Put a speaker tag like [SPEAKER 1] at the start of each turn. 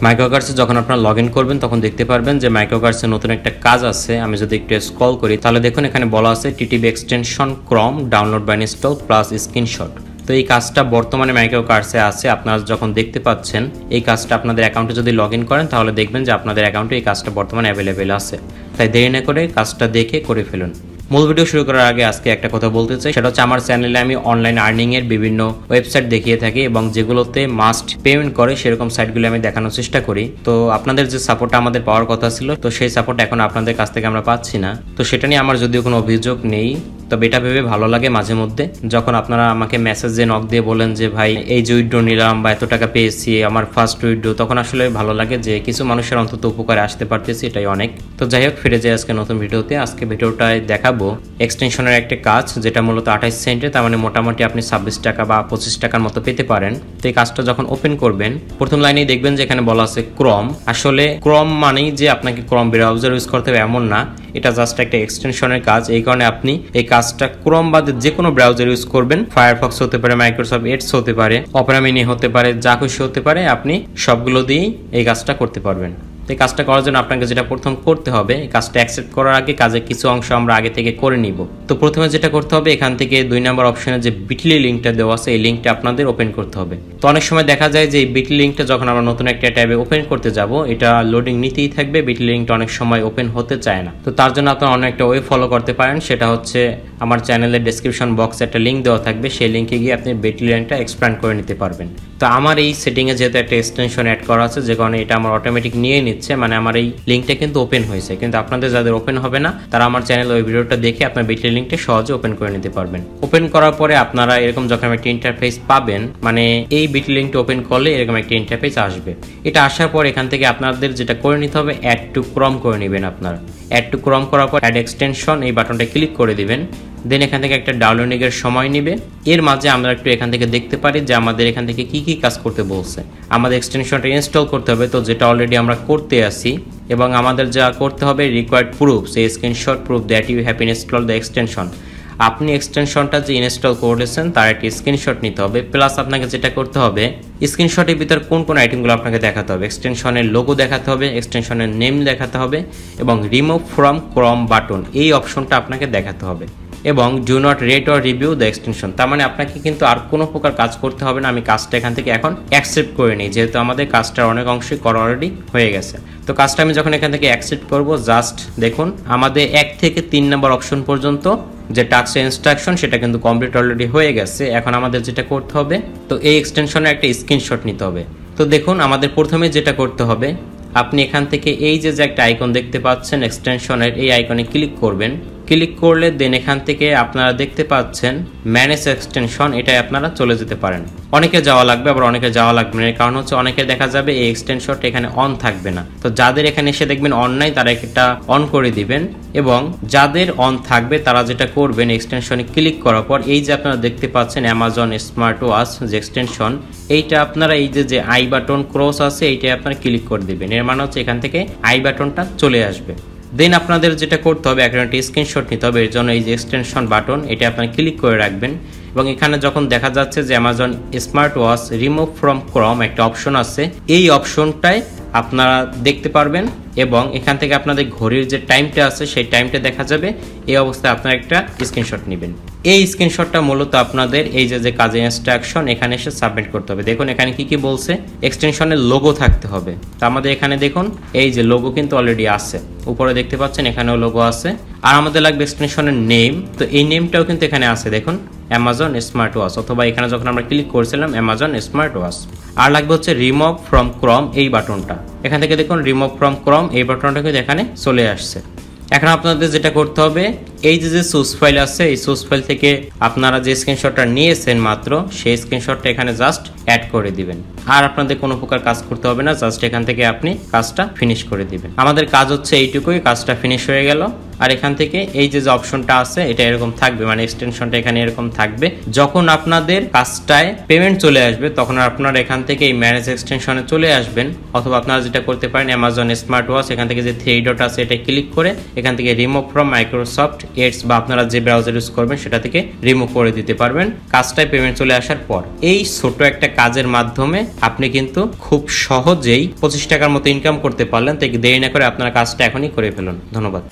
[SPEAKER 1] মাইক্রোওয়ার্কার্সে যখন আপনারা log in করবেন তখন দেখতে পারবেন যে মাইক্রোওয়ার্কার্সে নতুন একটা কাজ আছে। আমি যদি একটু স্ক্রল করি তাহলে দেখুন এখানে বলা আছে TTB extension Chrome download by install plus screenshot. তো এই কাজটা বর্তমানে মাইক্রোওয়ার্কার্সে আছে। আপনারা যখন দেখতে পাচ্ছেন এই কাজটা আপনাদের অ্যাকাউন্টে যদি লগ ইন করেন তাহলে দেখবেন যে আপনাদের অ্যাকাউন্টে এই কাজটা বর্তমানে অ্যাভেলেবেল আছে। তাই দেরি না করে কাজটা দেখে করে ফেলুন। মূল ভিডিও শুরু করার আগে আজকে একটা কথা বলতে চাই, সেটা হচ্ছে আমার চ্যানেলে আমি অনলাইন আর্নিং এর বিভিন্ন ওয়েবসাইট দেখিয়ে থাকি এবং যেগুলোতে মাস্ট পেমেন্ট করে সেরকম সাইটগুলো আমি দেখানোর চেষ্টা করি। তো আপনাদের যে সাপোর্টটা আমাদের পাওয়ার কথা ছিল, তো সেই সাপোর্ট এখন আপনাদের কাছ থেকে আমরা পাচ্ছি না। তো সেটা নিয়ে আমার যদিও কোনো অভিযোগ নেই, তবে এটা ভেবে ভালো লাগে মাঝে মধ্যে যখন আপনারা আমাকে মেসেজে নক দিয়ে বলেন যে ভাই এই যে উইথড্র নিলাম বা এত টাকা পেয়েছি আমার ফার্স্ট উইথড্র, তখন আসলে ভালো লাগে যে কিছু মানুষের অন্তত উপকারে আসতে পারতেছি, এটাই অনেক। তো যাই হোক, ফিরে যাই আজকে নতুন ভিডিওতে। আজকে ভিডিওটায় দেখাবো এক্সটেনশনের একটা কাজ যেটা মূলত 28 সেন্টে, তার মানে মোটামুটি আপনি 26 টাকা বা 25 টাকার মতো পেতে পারেন। তো এই কাজটা যখন ওপেন করবেন প্রথম লাইনেই দেখবেন যে এখানে বলা আছে ক্রম। আসলে ক্রম মানেই যে আপনাকে ক্রম ব্রাউজার ইউজ করতে হবে এমন না, এটা জাস্ট একটা এক্সটেনশনের কাজ। এই কারণে আপনি এই কাজটা ক্রোম বাদে যে কোনো ব্রাউজার ইউজ করবেন, ফায়ারফক্স হতে পারে, মাইক্রোসফট এডস হতে পারে, অপেরা মিনি হতে পারে, যা খুশি হতে পারে, আপনি সবগুলো দিয়েই এই কাজটা করতে পারবেন। তো এই কাজটা করার জন্য আপনাকে যেটা প্রথম করতে হবে, এই কাজটা অ্যাকসেপ্ট করার আগে কাজের কিছু অংশ আমরা আগে থেকে করে নিব। তো প্রথমে যেটা করতে হবে, এখান থেকে 2 নম্বর অপশনে যে বিটলি লিঙ্কটা দেওয়া আছে এই লিঙ্কটা আপনাদের ওপেন করতে হবে। তো অনেক সময় দেখা যায় যে এই বিটলি লিঙ্কটা যখন আমরা নতুন একটা ট্যাবে ওপেন করতে যাব, এটা লোডিং নিতেই থাকবে, বিটলি লিঙ্কটা অনেক সময় ওপেন হতে চায় না। তো তার জন্য আপনারা অনেক একটা ওয়ে ফলো করতে পারেন, সেটা হচ্ছে আমার চ্যানেলের ডেসক্রিপশন বক্সে একটা লিঙ্ক দেওয়া থাকবে, সেই লিঙ্কে গিয়ে আপনি বিটলি লিঙ্কটা এক্সপ্যান্ড করে নিতে পারবেন। তো আমার এই সেটিংয়ে যেহেতু একটা এক্সটেনশন অ্যাড করা আছে, যে কারণে এটা আমার অটোমেটিক নিয়ে নিচ্ছে, মানে আমার এই লিঙ্কটা কিন্তু ওপেন হয়েছে। কিন্তু আপনাদের যাদের ওপেন হবে না তারা আমার চ্যানেল ওই ভিডিওটা দেখে আপনার বিটলি লিঙ্কটা সহজে ওপেন করে নিতে পারবেন। ওপেন করার পরে আপনারা এরকম যখন একটা ইন্টারফেস পাবেন, মানে এই বিটলি লিঙ্কটা ওপেন করলে এরকম একটা ইন্টারফেস আসবে। এটা আসার পর এখান থেকে আপনাদের যেটা করে নিতে হবে, অ্যাড টু ক্রম করে নেবেন। আপনারা অ্যাড টু ক্রম করার পর অ্যাড এক্সটেনশন এই বাটনটা ক্লিক করে দিবেন। দেন এখান থেকে একটা ডাউনলোডিং এর সময় নেবে। এর মাঝে আমরা একটু এখান থেকে দেখতে পারি যে আমাদের এখান থেকে কি কি কাজ করতে বলছে। আমাদের এক্সটেনশনটা ইনস্টল করতে হবে, তো যেটা অলরেডি আমরা করতে আসি, এবং আমাদের যা করতে হবে রিকোয়ার্ড প্রুফস, এই screenshot proof that you have install the extension. আপনি এক্সটেনশনটা যে ইনস্টল করেছেন তার একটি স্ক্রিনশট নিতে হবে, প্লাস আপনাকে যেটা করতে হবে স্ক্রিনশটের ভিতর কোন কোন আইটেমগুলো আপনাকে দেখাতে হবে। এক্সটেনশনের লোগো দেখাতে হবে, এক্সটেনশনের নেম দেখাতে হবে, এবং রিমুভ ফ্রম ক্রম বাটন এই অপশনটা আপনাকে দেখাতে হবে, এবং do not rate or review the extension. তার মানে আপনাকে কিন্তু আর কোনো প্রকার কাজ করতে হবে না। আমি কাজটা এখান থেকে এখন অ্যাকসেপ্ট করে নিই, যেহেতু আমাদের কাজটার অনেক অংশই করা অলরেডি হয়ে গেছে। তো কাজটা আমি যখন এখান থেকে অ্যাকসেপ্ট করব, জাস্ট দেখুন আমাদের 1 থেকে 3 নম্বর অপশন পর্যন্ত যে টাস্ক ইনস্ট্রাকশন সেটা কিন্তু কমপ্লিট অলরেডি হয়ে গেছে। এখন আমাদের যেটা করতে হবে, তো এই এক্সটেনশনের একটা স্ক্রিনশট নিতে হবে। তো দেখুন আমাদের প্রথমে যেটা করতে হবে, আপনি এখান থেকে এই যে একটা আইকন দেখতে পাচ্ছেন এক্সটেনশনের, এই আইকনে ক্লিক করবেন। ক্লিক করলে দেন এখান থেকে আপনারা দেখতে পাচ্ছেন ম্যানেজ এক্সটেনশন, এটাই আপনারা চলে যেতে পারেন। অনেকে যাওয়া লাগবে, আবার অনেকে যাওয়া লাগবে না। কারণ হচ্ছে অনেকে দেখা যাবে এই এক্সটেনশনটা এখানে অন থাকবে না। তো যাদের এখানে এসে দেখবেন অন নাই, তারা এটা অন করে দিবেন, এবং যাদের অন থাকবে তারা যেটা করবেন, এক্সটেনশনে ক্লিক করার পর এই যে আপনারা দেখতে পাচ্ছেন অ্যামাজন স্মার্ট ওয়াচ যে এক্সটেনশন, এইটা আপনারা এই যে আই বাটন ক্রস আছে এইটাই আপনারা ক্লিক করে দিবেন। এর মানে হচ্ছে এখান থেকে আই বাটনটা চলে আসবে। দেন আপনাদের যেটা করতে হবে, একটা স্ক্রিনশট নিতে হবে। এর জন্য এই যে এক্সটেনশন বাটন এটা আপনারা ক্লিক করে রাখবেন, এবং এখানে যখন দেখা যাচ্ছে যে Amazon smart watch remove from ক্রম একটা অপশন আছে, এই অপশনটাই আপনারা দেখতে পারবেন, এবং এখান থেকে আপনাদের ঘড়ির যে টাইমটা আছে সেই টাইমটা দেখা যাবে। এই অবস্থায় আপনারা একটা স্ক্রিনশট নেবেন। এই স্ক্রিনশটটা মূলত আপনাদের এই যে কাজের ইনস্ট্রাকশন এখানে এসে সাবমিট করতে হবে। দেখুন এখানে কি কি বলছে, এক্সটেনশনের লোগো থাকতে হবে। তো আমাদের এখানে দেখুন এই যে লোগো কিন্তু অলরেডি আছে, উপরে দেখতে পাচ্ছেন এখানেও লোগো আছে। আর আমাদের লাগবে এক্সটেনশনের নেম, তো এই নেমটাও কিন্তু এখানে আছে, দেখুন অ্যামাজন স্মার্ট ওয়াচ, অথবা এখানে যখন আমরা ক্লিক করেছিলাম অ্যামাজন স্মার্ট ওয়াচ। আর লাগবে হচ্ছে রিমুভ ফ্রম ক্রম এই বাটনটা, এখান থেকে দেখুন রিমুভ ফ্রম ক্রম এই বাটনটা কিন্তু এখানে চলে আসছে। এখন আপনাদের যেটা করতে হবে, এই যে সোর্স ফাইল আছে এই সোর্স ফাইল থেকে আপনারা যে স্ক্রিনশটটা নিয়েছেন মাত্র, সেই স্ক্রিনশটটা এখানে জাস্ট অ্যাড করে দিবেন। আর আপনাদের কোনো প্রকার কাজ করতে হবে না, জাস্ট এখান থেকে আপনি কাজটা ফিনিশ করে দিবেন। আমাদের কাজ হচ্ছে এইটুকুই, কাজটা ফিনিশ হয়ে গেল। আর এখান থেকে এই যে অপশনটা আছে এটা এরকম থাকবে, মানে এক্সটেনশনটা এখানে এরকম থাকবে। যখন আপনাদের কাজটায় পেমেন্ট চলে আসবে তখন আপনারা এখান থেকে এই ম্যানেজ এক্সটেনশনে চলে আসবেন, অথবা আপনারা যেটা করতে পারেন অ্যামাজন স্মার্ট ওয়াচ এখান থেকে যে 3 ডট আছে এটা ক্লিক করে এখান থেকে রিমুভ ফ্রম মাইক্রোসফট এডস বা আপনারা যে ব্রাউজার ইউজ করবেন সেটা থেকে রিমুভ করে দিতে পারবেন কাজটায় পেমেন্ট চলে আসার পর। এই ছোট একটা কাজের মাধ্যমে আপনি কিন্তু খুব সহজেই 25 টাকার মতো ইনকাম করতে পারলেন। তাই দেরি না করে আপনারা কাজটা এখনই করে ফেলুন। ধন্যবাদ।